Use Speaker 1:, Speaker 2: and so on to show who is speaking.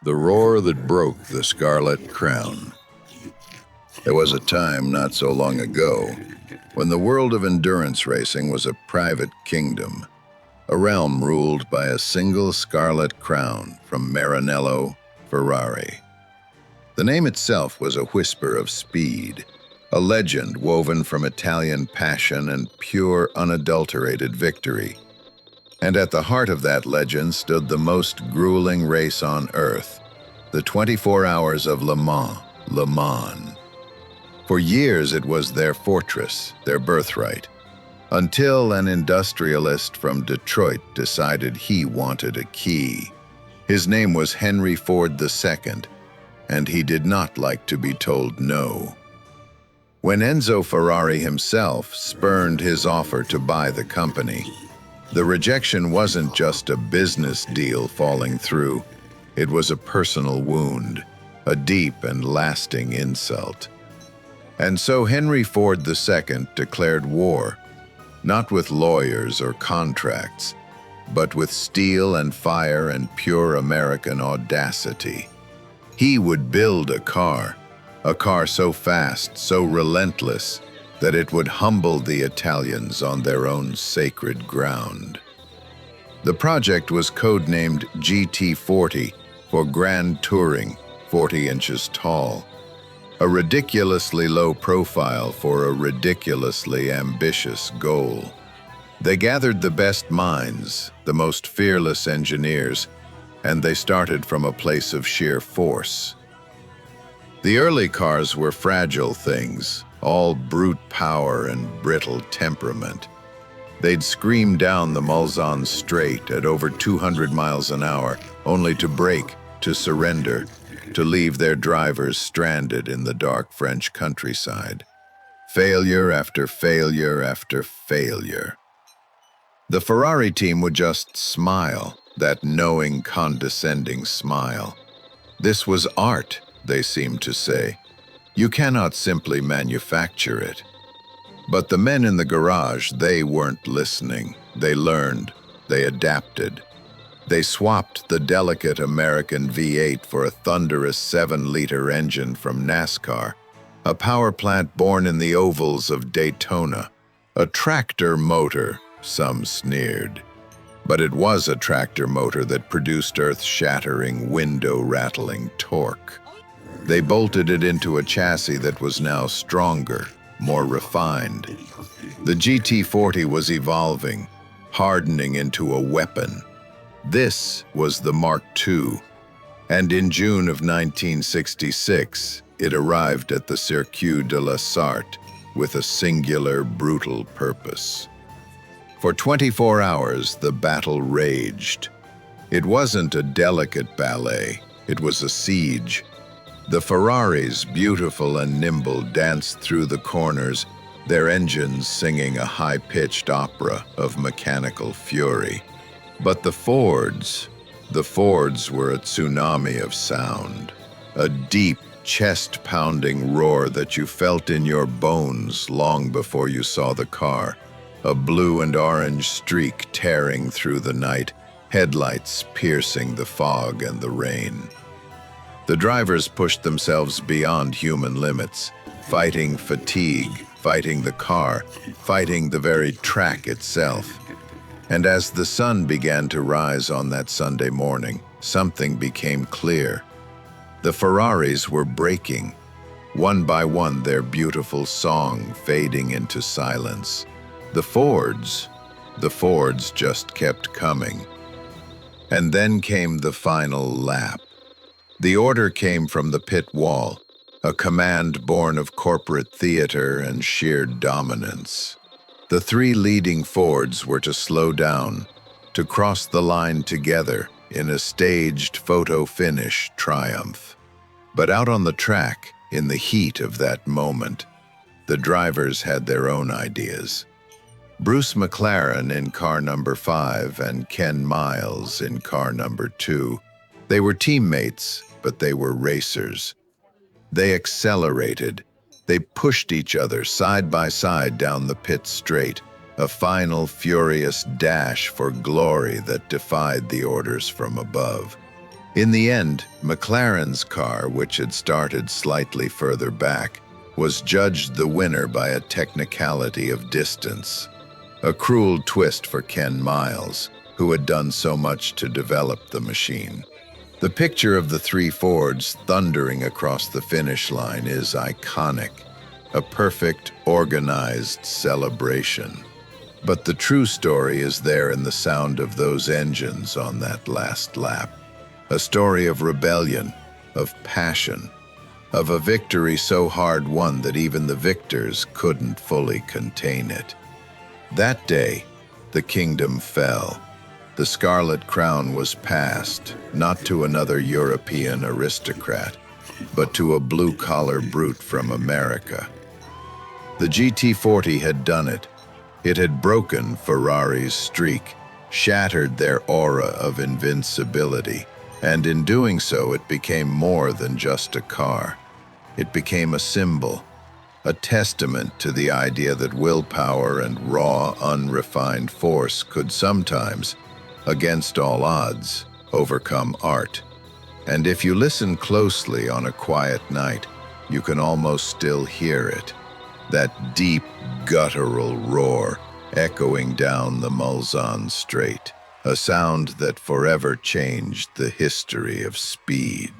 Speaker 1: The roar that broke the Scarlet crown. There was a time not so long ago when the world of endurance racing was a private kingdom, a realm ruled by a single Scarlet crown from Maranello Ferrari. The name itself was a whisper of speed, a legend woven from Italian passion and pure, unadulterated victory. And at the heart of that legend stood the most grueling race on Earth, the 24 Hours of Le Mans. For years it was their fortress, their birthright, until an industrialist from Detroit decided he wanted a key. His name was Henry Ford II, and he did not like to be told no. When Enzo Ferrari himself spurned his offer to buy the company, the rejection wasn't just a business deal falling through. It was a personal wound, a deep and lasting insult. And so Henry Ford II declared war, not with lawyers or contracts, but with steel and fire and pure American audacity. He would build a car so fast, so relentless, that it would humble the Italians on their own sacred ground. The project was codenamed GT40 for Grand Touring, 40 inches tall, a ridiculously low profile for a ridiculously ambitious goal. They gathered the best minds, the most fearless engineers, and they started from a place of sheer force. The early cars were fragile things, all brute power and brittle temperament. They'd scream down the Mulsanne straight at over 200 miles an hour, only to brake, to surrender, to leave their drivers stranded in the dark French countryside. Failure after failure after failure. The Ferrari team would just smile, that knowing, condescending smile. This was art, they seemed to say. You cannot simply manufacture it. But the men in the garage, they weren't listening. They learned. They adapted. They swapped the delicate American V8 for a thunderous 7-liter engine from NASCAR, a power plant born in the ovals of Daytona. A tractor motor, some sneered. But it was a tractor motor that produced earth-shattering, window-rattling torque. They bolted it into a chassis that was now stronger, more refined. The GT40 was evolving, hardening into a weapon. This was the Mark II, and in June of 1966, it arrived at the Circuit de la Sarthe with a singular, brutal purpose. For 24 hours, the battle raged. It wasn't a delicate ballet, it was a siege. The Ferraris, beautiful and nimble, danced through the corners, their engines singing a high-pitched opera of mechanical fury. But the Fords were a tsunami of sound, a deep, chest-pounding roar that you felt in your bones long before you saw the car, a blue and orange streak tearing through the night, headlights piercing the fog and the rain. The drivers pushed themselves beyond human limits, fighting fatigue, fighting the car, fighting the very track itself. And as the sun began to rise on that Sunday morning, something became clear. The Ferraris were breaking, one by one, their beautiful song fading into silence. The Fords just kept coming. And then came the final lap. The order came from the pit wall, a command born of corporate theater and sheer dominance. The 3 leading Fords were to slow down, to cross the line together in a staged photo finish triumph. But out on the track, in the heat of that moment, the drivers had their own ideas. Bruce McLaren in car number 5 and Ken Miles in car number 2. They were teammates, but they were racers. They accelerated. They pushed each other side by side down the pit straight, a final furious dash for glory that defied the orders from above. In the end, McLaren's car, which had started slightly further back, was judged the winner by a technicality of distance. A cruel twist for Ken Miles, who had done so much to develop the machine. The picture of the three Fords thundering across the finish line is iconic, a perfect, organized celebration. But the true story is there in the sound of those engines on that last lap. A story of rebellion, of passion, of a victory so hard won that even the victors couldn't fully contain it. That day, the kingdom fell. The Scarlet crown was passed, not to another European aristocrat, but to a blue-collar brute from America. The GT40 had done it. It had broken Ferrari's streak, shattered their aura of invincibility, and in doing so, it became more than just a car. It became a symbol, a testament to the idea that willpower and raw, unrefined force could sometimes, against all odds, overcome art. And if you listen closely on a quiet night, you can almost still hear it. That deep, guttural roar echoing down the Mulsanne Strait, a sound that forever changed the history of speed.